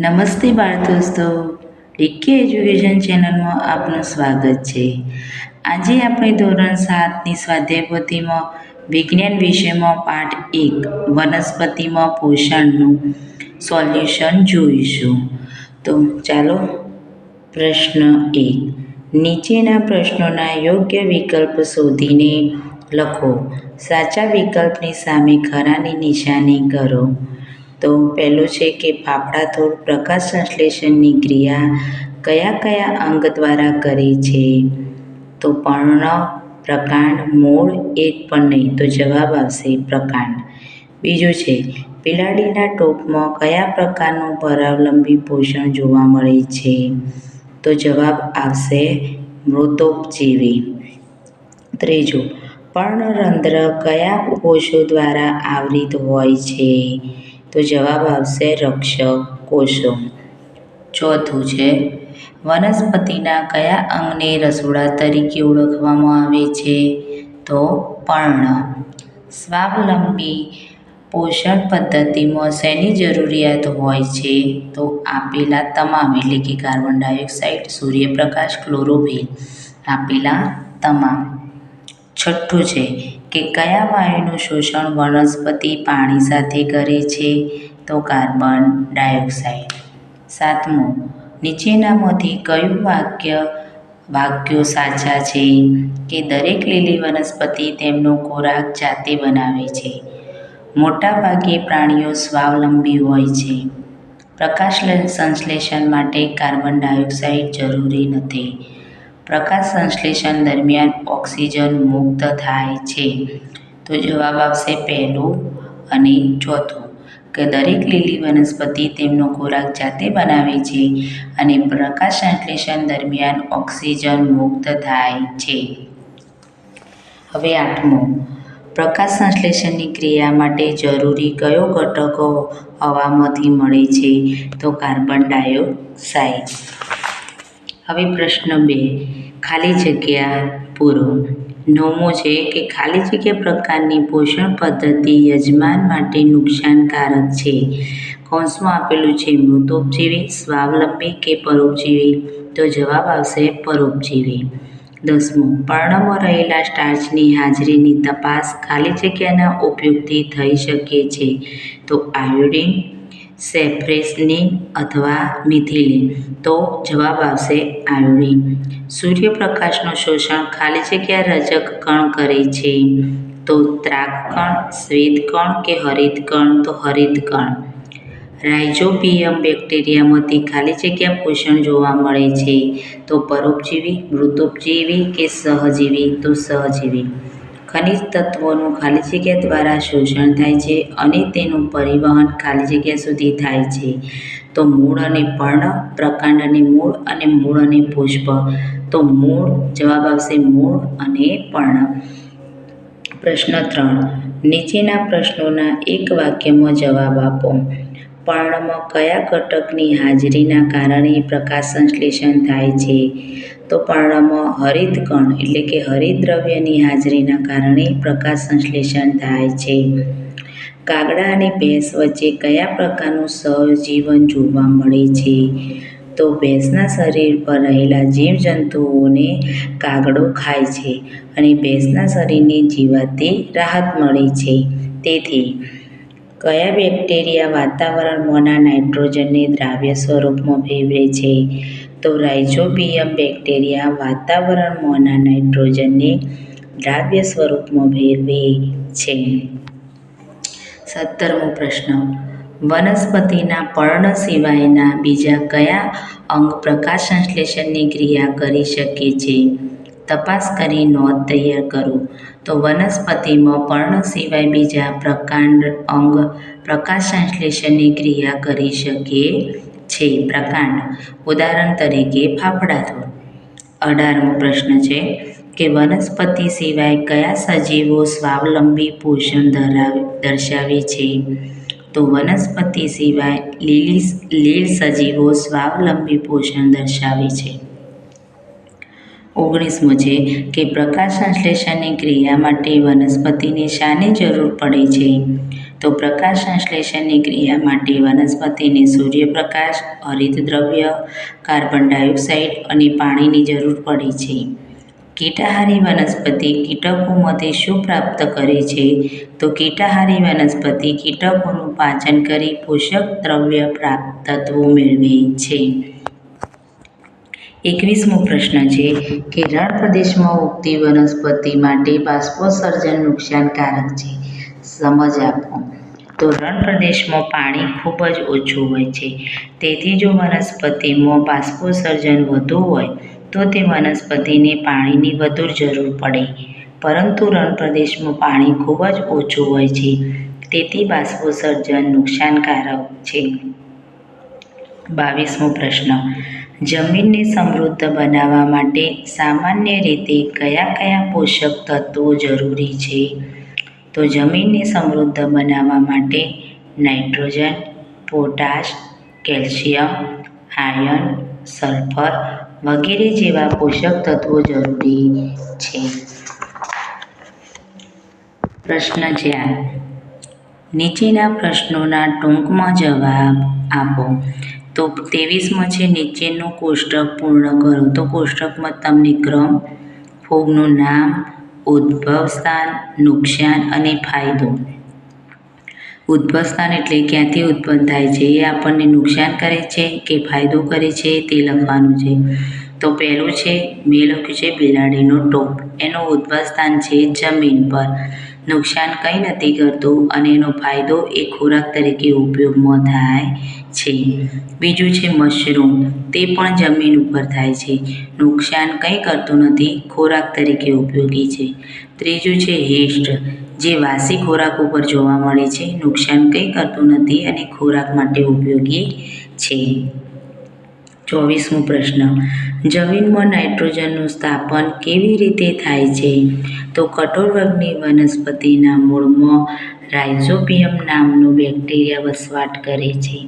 નમસ્તે બાળ દોસ્તો, ડીકે એજ્યુકેશન ચેનલમાં આપનું સ્વાગત છે. આજે આપણે ધોરણ 7ની સ્વાધ્યાય પોથીમાં વિજ્ઞાન વિષયમાં પાઠ 1 વનસ્પતિમાં પોષણનું સોલ્યુશન જોઈશું. તો ચાલો, પ્રશ્ન 1. નીચેના પ્રશ્નોના યોગ્ય વિકલ્પ શોધીને લખો. સાચા વિકલ્પની સામે ખરાની નિશાની કરો. તો પહેલું છે કે ફાફડા થોડ પ્રકાશ સંશ્લેષણની ક્રિયા કયા કયા અંગ દ્વારા કરે છે? તો પર્ણ, પ્રકાંડ, મૂળ, એક પણ નહીં. તો જવાબ આવશે પ્રકાંડ. બીજું છે બિલાડીના ટોપમાં કયા પ્રકારનું પરાવલંબી પોષણ જોવા મળે છે? તો જવાબ આવશે મૃતોપજીવી. ત્રીજું, પર્ણરંધ્ર કયા કોષો દ્વારા આવરિત હોય છે? તો જવાબ આવશે રક્ષક કોષો. ચોથું છે વનસ્પતિના કયા અંગને રસોડા તરીકે ઓળખવામાં આવે છે? તો પર્ણ. સ્વાવલંબી પોષણ પદ્ધતિમાં શેની જરૂરિયાત હોય છે? તો આપેલા તમામ એટલે કે કાર્બન ડાયોક્સાઇડ, સૂર્યપ્રકાશ, ક્લોરોફિલ, આપેલા તમામ. છઠ્ઠું છે કે કયા વાયુનું શોષણ વનસ્પતિ પાણી સાથે કરે છે? તો કાર્બન ડાયોક્સાઇડ. સાતમું, નીચેનામાંથી કયું વાક્યો સાચા છે? કે દરેક લીલી વનસ્પતિ તેમનો ખોરાક જાતે બનાવે છે. મોટાભાગે પ્રાણીઓ સ્વાવલંબી હોય છે. પ્રકાશ સંશ્લેષણ માટે કાર્બન ડાયોક્સાઇડ જરૂરી નથી. પ્રકાશ સંશ્લેષણ દરમિયાન ઓક્સિજન મુક્ત થાય છે. તો જવાબ આવશે પહેલું અને ચોથું કે દરેક લીલી વનસ્પતિ તેમનો ખોરાક જાતે બનાવે છે અને પ્રકાશ સંશ્લેષણ દરમિયાન ઓક્સિજન મુક્ત થાય છે. હવે આઠમું, પ્રકાશ સંશ્લેષણની ક્રિયા માટે જરૂરી કયો ઘટકો હવામાંથી મળે છે? તો કાર્બન ડાયોક્સાઇડ. હવે પ્રશ્ન 2, ખાલી જગ્યા પૂરો. નવમું છે કે ખાલી જગ્યા પ્રકારની પોષણ પદ્ધતિ યજમાન માટે નુકસાનકારક છે. કૌંસમાં આપેલું છે મૃતોપજીવી, સ્વાવલંબી કે પરોપજીવી? તો જવાબ આવશે પરોપજીવી. 10મું, પર્ણમાં રહેલા સ્ટાર્ચની હાજરીની તપાસ ખાલી જગ્યાના ઉપયોગથી થઈ શકે છે. તો આયોડિન, સેફ્રેસનિન અથવા મિથિલિન? તો જવાબ આવશે આયોડિન. સૂર્યપ્રકાશનું શોષણ ખાલી જગ્યા રજક કણ કરે છે. તો ત્રાકકણ, શ્વેતકણ કે હરિતકણ? તો હરિતકણ. રાઇઝોબિયમ બેક્ટેરિયામાંથી ખાલી જગ્યા પોષણ જોવા મળે છે. તો પરોપજીવી, મૃતોપજીવી કે સહજીવી? તો સહજીવી. ખનિજ તત્વોનું ખાલી જગ્યા દ્વારા શોષણ થાય છે અને તેનું પરિવહન ખાલી જગ્યા સુધી થાય છે. તો મૂળ અને પર્ણ, પ્રકાંડ અને મૂળ, અને મૂળ અને પુષ્પ? તો મૂળ. જવાબ આવશે મૂળ અને પર્ણ. પ્રશ્ન 3, નીચેના પ્રશ્નોના એક વાક્યમાં જવાબ આપો. પર્ણમાં કયા ઘટકની હાજરીના કારણે પ્રકાશ સંશ્લેષણ થાય છે? તો પર્ણમાં હરિતકણ એટલે કે હરિતદ્રવ્યની હાજરીના કારણે પ્રકાશ સંશ્લેષણ થાય છે. કાગડા અને ભેંસ વચ્ચે કયા પ્રકારનું સહજીવન જોવા મળે છે? તો ભેંસના શરીર પર રહેલા જીવજંતુઓને કાગડો ખાય છે અને ભેંસના શરીરની જીવાતથી રાહત મળે છે. તેથી કયા બેક્ટેરિયા વાતાવરણમાંના નાઇટ્રોજનને દ્રાવ્ય સ્વરૂપમાં ફેરવે છે? તો રાઇઝોબિયમ બેક્ટેરિયા વાતાવરણમાંના નાઇટ્રોજનને દ્રાવ્ય સ્વરૂપમાં ફેરવે છે. 17મો પ્રશ્ન, વનસ્પતિના પર્ણ સિવાયના બીજા કયા અંગ પ્રકાશ સંશ્લેષણની ક્રિયા કરી શકે છે? તપાસ કરી નોંધ તૈયાર કરો. તો વનસ્પતિમાં પર્ણ સિવાય બીજા પ્રકાંડ અંગ પ્રકાશ સંશ્લેષણની ક્રિયા કરી શકે છે. પ્રકાંડ, ઉદાહરણ તરીકે ફાફડા થોડ. 18મો પ્રશ્ન છે કે વનસ્પતિ સિવાય કયા સજીવો સ્વાવલંબી પોષણ દર્શાવે છે? તો વનસ્પતિ સિવાય લીલ સજીવો સ્વાવલંબી પોષણ દર્શાવે છે. 19મો છે કે પ્રકાશ સંશ્લેષણની ક્રિયા માટે વનસ્પતિને શાની જરૂર પડે છે? તો પ્રકાશ સંશ્લેષણની ક્રિયા માટે વનસ્પતિને સૂર્યપ્રકાશ, હરિતદ્રવ્ય, કાર્બન ડાયોક્સાઇડ અને પાણીની જરૂર પડે છે. કીટાહારી વનસ્પતિ કીટકોમાંથી શું પ્રાપ્ત કરે છે? તો કીટાહારી વનસ્પતિ કીટકોનું પાચન કરી પોષક દ્રવ્ય તત્વો મેળવે છે. 21મો પ્રશ્ન છે કે રણ પ્રદેશમાં ઉગતી વનસ્પતિ માટે બાષ્પોત્સર્જન નુકસાનકારક છે. સમજ આપો. તો રણ પ્રદેશમાં પાણી ખૂબ જ ઓછું હોય છે. તેથી જો વનસ્પતિમાં બાષ્પોત્સર્જન વધુ હોય તો તે વનસ્પતિને પાણીની વધુ જરૂર પડે. પરંતુ રણ પ્રદેશમાં પાણી ખૂબ જ ઓછું હોય છે. તેથી બાષ્પોત્સર્જન નુકસાનકારક છે. 22મો પ્રશ્ન. જમીનને સમૃદ્ધ બનાવવા માટે સામાન્ય રીતે કયા પોષક તત્વો જરૂરી છે? તો જમીનને સમૃદ્ધ બનાવવા માટે nitrogen, potash, calcium, iron, sulphur વગેરે જેવા પોષક તત્વો જરૂરી છે. પ્રશ્ન 4. નીચેના પ્રશ્નોના ટૂંકમાં જવાબ આપો. તો 23મો છે નીચેનું કોષ્ટક પૂર્ણ કરો. તો કોષ્ટકમાં તમને ક્રમ, ફૂગનું નામ, ઉદ્ભવ સ્થાન, નુકસાન અને ફાયદો. ઉદ્ભવ સ્થાન એટલે ક્યાંથી ઉત્પન્ન થાય છે, એ આપણને નુકસાન કરે છે કે ફાયદો કરે છે તે લખવાનું છે. તો પહેલું છે મેં લખ્યું છે બિલાડીનો ટોપ. એનું ઉદ્ભવ સ્થાન છે જમીન પર. નુકસાન કંઈ નથી કરતું અને એનો ફાયદો એ ખોરાક તરીકે ઉપયોગમાં થાય છે. બીજું છે મશરૂમ. તે પણ જમીન ઉપર થાય છે. નુકસાન કંઈ કરતું નથી, ખોરાક તરીકે ઉપયોગી છે. ત્રીજું છે યીસ્ટ, જે વાસી ખોરાક ઉપર જોવા મળે છે. નુકસાન કંઈ કરતું નથી અને ખોરાક માટે ઉપયોગી છે. 24મો પ્રશ્ન. જમીનમાં નાઇટ્રોજનનું સ્થાપન કેવી રીતે થાય છે? તો કઠોર વર્ગની વનસ્પતિના મૂળમાં રાઇઝોબિયમ નામનું બેક્ટેરિયા વસવાટ કરે છે.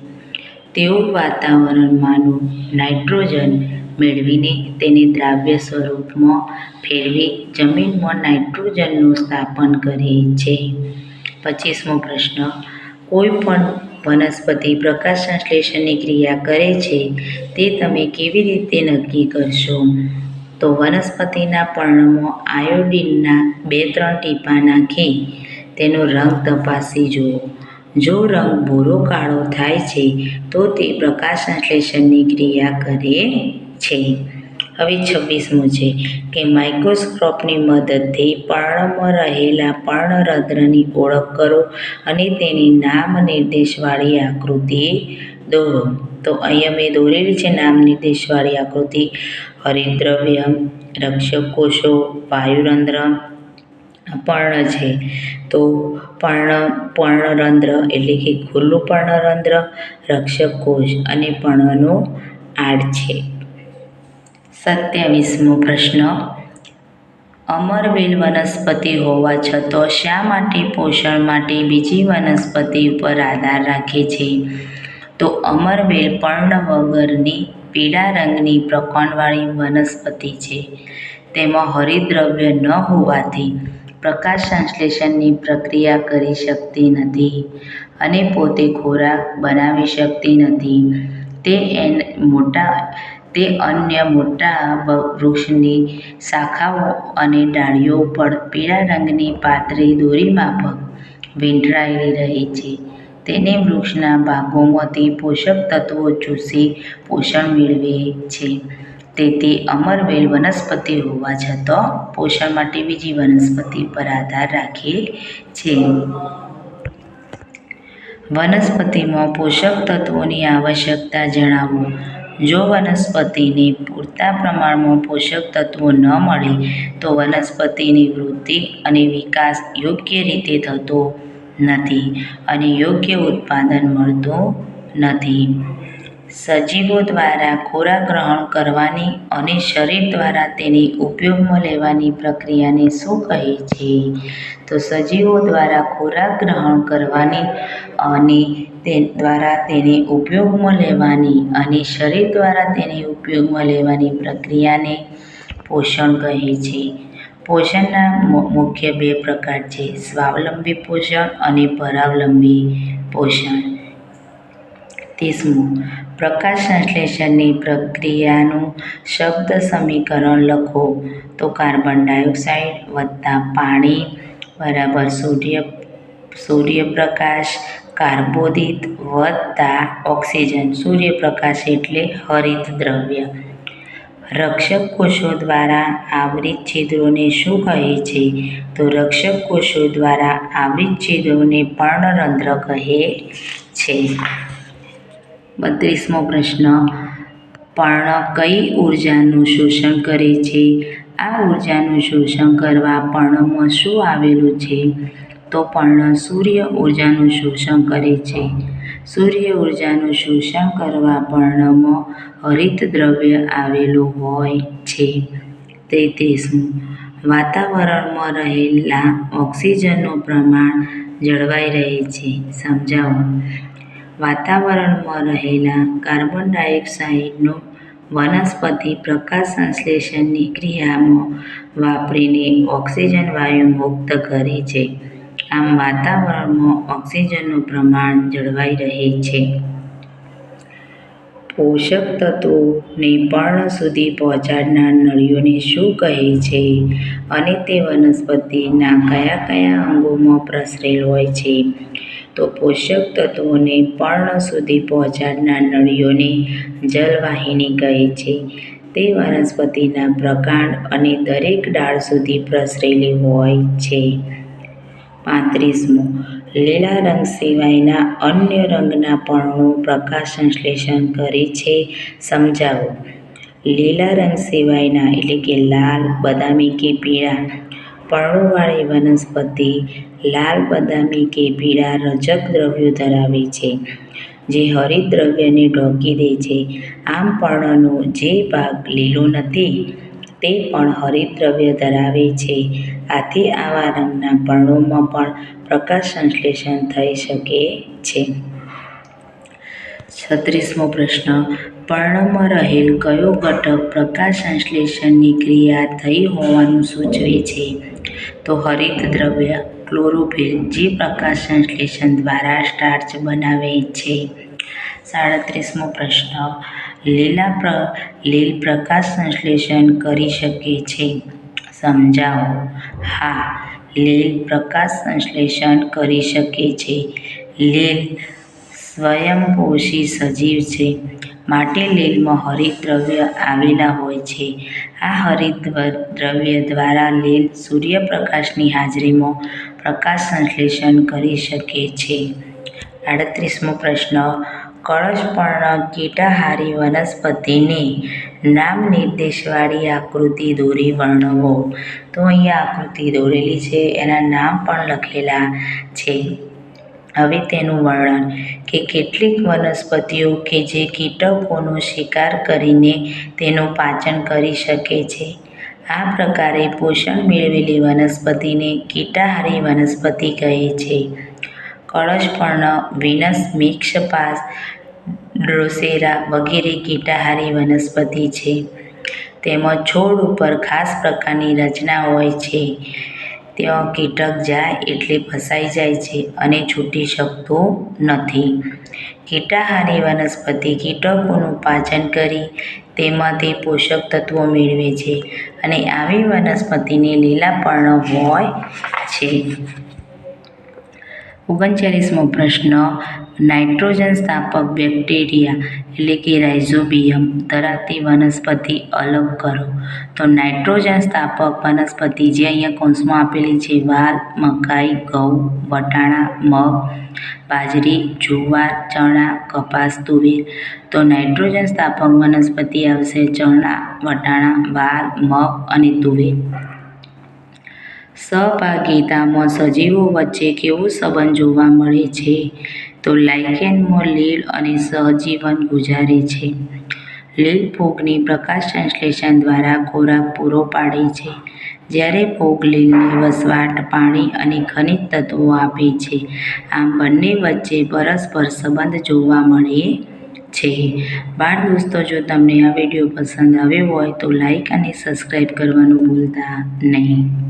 તેઓ વાતાવરણમાંનું નાઇટ્રોજન મેળવીને તેને દ્રાવ્ય સ્વરૂપમાં ફેરવી જમીનમાં નાઇટ્રોજનનું સ્થાપન કરે છે. 25મો પ્રશ્ન. કોઈ પણ વનસ્પતિ પ્રકાશ સંશ્લેષણની ક્રિયા કરે છે તે તમે કેવી રીતે નક્કી કરશો? તો વનસ્પતિના પર્ણમાં આયોડિનના 2-3 ટીપાં નાખી તેનો રંગ તપાસી જુઓ. જો રંગ ભૂરો કાળો થાય છે તો તે પ્રકાશ સંશ્લેષણની ક્રિયા કરે છે. હવે 26મો છે કે માઇક્રોસ્કોપની મદદથી પર્ણમાં રહેલા પર્ણરંધ્રની ઓળખ કરો અને તેની નામ નિર્દેશવાળી આકૃતિ દોરો. તો અહીંયા મેં દોરેલી છે નામ નિર્દેશવાળી આકૃતિ. હરિતદ્રવ્ય, રક્ષક કોષો, વાયુરંધ્ર, પર્ણ છે. તો પર્ણરંધ્ર એટલે કે ખુલ્લું પર્ણરંધ્ર, રક્ષક કોષ અને પર્ણનો આડછેદ. 27મો પ્રશ્ન. અમરવેલ વનસ્પતિ હોવા છતાં શા માટે પોષણ માટે બીજી વનસ્પતિ ઉપર આધાર રાખે છે? તો અમરવેલ પર્ણ વગરની પીળા રંગની પ્રકાંડવાળી વનસ્પતિ છે. તેમાં હરિતદ્રવ્ય ન હોવાથી પ્રકાશ સંશ્લેષણની પ્રક્રિયા કરી શકતી નથી અને પોતે ખોરાક બનાવી શકતી નથી. તે અન્ય મોટા વૃક્ષની શાખાઓ અને ડાળીઓ પર પીળા રંગની પાતળી દોરી માફક વીંટળાયેલી રહે છે. તેને વૃક્ષના ભાગોમાંથી પોષક તત્વો ચૂસી પોષણ મેળવે છે. તેથી અમરવેલ વનસ્પતિ હોવા છતાં પોષણ માટે બીજી વનસ્પતિ પર આધાર રાખે છે. વનસ્પતિમાં પોષક તત્વોની આવશ્યકતા જણાવો. જો વનસ્પતિને પૂરતા પ્રમાણમાં પોષક તત્વો ન મળે તો વનસ્પતિની વૃદ્ધિ અને વિકાસ યોગ્ય રીતે થતો નથી અને યોગ્ય ઉત્પાદન મળતું નથી. સજીવો દ્વારા ખોરાક ગ્રહણ કરવાની અને શરીર દ્વારા તેને ઉપયોગમાં લેવાની પ્રક્રિયાને શું કહે છે? તો સજીવો દ્વારા ખોરાક ગ્રહણ કરવાની અને તેને ઉપયોગમાં લેવાની અને શરીર દ્વારા તેને ઉપયોગમાં લેવાની પ્રક્રિયાને પોષણ કહે છે. પોષણના મુખ્ય બે પ્રકાર છે: સ્વાવલંબી પોષણ અને પરાવલંબી પોષણ. 30. પ્રકાશ સંશ્લેષણની પ્રક્રિયાનું શબ્દ સમીકરણ લખો તો કાર્બન ડાયોક્સાઇડ વત્તા પાણી બરાબર સૂર્યપ્રકાશ કાર્બોદિત વત્તા ઓક્સિજન. સૂર્યપ્રકાશ એટલે હરિત દ્રવ્ય. રક્ષક કોષો દ્વારા આવરિત છિદ્રોને શું કહે છે? તો રક્ષક કોષો દ્વારા આવરિત છિદ્રોને પર્ણરંધ્ર કહે છે. 32મો પ્રશ્ન. પર્ણ કઈ ઊર્જાનું શોષણ કરે છે? આ ઊર્જાનું શોષણ કરવા પર્ણમાં શું આવેલું છે? તો પર્ણ સૂર્ય ઊર્જાનું શોષણ કરે છે. સૂર્ય ઊર્જાનું શોષણ કરવા પર્ણમાં હરિત દ્રવ્ય આવેલું હોય છે. 33. વાતાવરણમાં રહેલા ઓક્સિજનનું પ્રમાણ જળવાઈ રહે છે. સમજાવો. વાતાવરણમાં રહેલા કાર્બન ડાયોક્સાઇડનું વનસ્પતિ પ્રકાશ સંશ્લેષણની ક્રિયામાં વાપરીને ઓક્સિજન વાયુ મુક્ત કરે છે. આમ વાતાવરણમાં ઓક્સિજનનું પ્રમાણ જળવાઈ રહે છે. પોષક તત્વોને પર્ણ સુધી પહોંચાડનાર નળીઓને શું કહે છે? અને તે વનસ્પતિના કયા કયા અંગોમાં પ્રસરેલ હોય છે? તો પોષક તત્વોને પર્ણ સુધી પહોંચાડનાર નળીઓને જલવાહિની કહે છે. તે વનસ્પતિના પ્રકાંડ અને દરેક ડાળ સુધી પ્રસરેલી હોય છે. 35મો. લીલા રંગ સિવાયના અન્ય રંગના પર્ણો પ્રકાશ સંશ્લેષણ કરે છે. સમજાવો. લીલા રંગ સિવાયના એટલે કે લાલ, બદામી કે પીળા પર્ણોવાળી વનસ્પતિ લાલ, બદામી કે પીળા રજક દ્રવ્યો ધરાવે છે, જે હરિત દ્રવ્યને ઢોકી દે છે. આમ પર્ણનો જે ભાગ લીલો નથી તે પણ હરિત દ્રવ્ય ધરાવે છે. આથી આવા રંગના પર્ણોમાં પણ પ્રકાશ સંશ્લેષણ થઈ શકે છે. 36મો પ્રશ્ન. પર્ણમાં રહેલ કયો ઘટક પ્રકાશ સંશ્લેષણની ક્રિયા થઈ હોવાનું સૂચવે છે? તો હરિત દ્રવ્ય ક્લોરોફિલ, જે પ્રકાશ સંશ્લેષણ દ્વારા સ્ટાર્ચ બનાવે છે. 37મો પ્રશ્ન. લીલ પ્રકાશ સંશ્લેષણ કરી શકે છે. સમજાવો. હા, લીલ પ્રકાશ સંશ્લેષણ કરી શકે છે. લીલ સ્વયંપોષી સજીવ છે, માટે લીલમાં હરિત દ્રવ્ય આવેલા હોય છે. આ હરિત દ્રવ્ય દ્વારા લીલ સૂર્યપ્રકાશની હાજરીમાં પ્રકાશ સંશ્લેષણ કરી શકે છે. 38મો પ્રશ્ન. કળશપર્ણ કીટાહારી વનસ્પતિને નામ નિર્દેશવાળી આકૃતિ દોરી વર્ણવો. તો અહીંયા આકૃતિ દોરેલી છે, એના નામ પણ લખેલા છે. હવે તેનું વર્ણન કે કેટલીક વનસ્પતિઓ કે જે કીટકોનો શિકાર કરીને તેનું પાચન કરી શકે છે. આ પ્રકારે પોષણ મેળવેલી વનસ્પતિને કીટાહારી વનસ્પતિ કહે છે. કળશપર્ણ, વિનસ મિક્સપાસ, ડ્રોસેરા વગેરે કીટાહારી વનસ્પતિ છે. તેમાં છોડ ઉપર ખાસ પ્રકારની રચના હોય છે. ત્યાં કીટક જાય એટલે ફસાઈ જાય છે અને છૂટી શકતો નથી. કીટાહારી વનસ્પતિ કીટકોનું પાચન કરી તેમાંથી પોષક તત્વો મેળવે છે અને આવી વનસ્પતિને લીલા પર્ણ હોય છે. 39મો પ્રશ્ન. નાઇટ્રોજન સ્થાપક બેક્ટેરિયા એટલે કે રાઇઝોબિયમ ધરાવતી વનસ્પતિ અલગ કરો. તો નાઇટ્રોજન સ્થાપક વનસ્પતિ જે અહીંયા કૌંસમાં આપેલી છે: વાલ, મકાઈ, ઘઉં, વટાણા, મગ, બાજરી, જુવાર, ચણા, કપાસ, તુવેર. તો નાઇટ્રોજન સ્થાપક વનસ્પતિ આવશે ચણા, વટાણા, વાલ, મગ અને તુવેર. સહભાગિતામાં સજીવો વચ્ચે કેવો સંબંધ જોવા મળે છે? તો લાઇકેનમાં લીલ અને સહજીવન ગુજારે છે. લીલ ફૂગની પ્રકાશ સંશ્લેષણ દ્વારા ખોરાક પૂરો પાડે છે, જ્યારે ફૂગ લીલને વસવાટ, પાણી અને ખનિજ તત્વો આપે છે. આમ બંને વચ્ચે પરસ્પર સંબંધ જોવા મળે છે. બાળ દોસ્તો, જો તમને આ વિડીયો પસંદ આવ્યો હોય તો લાઈક અને સબસ્ક્રાઈબ કરવાનું ભૂલતા નહીં.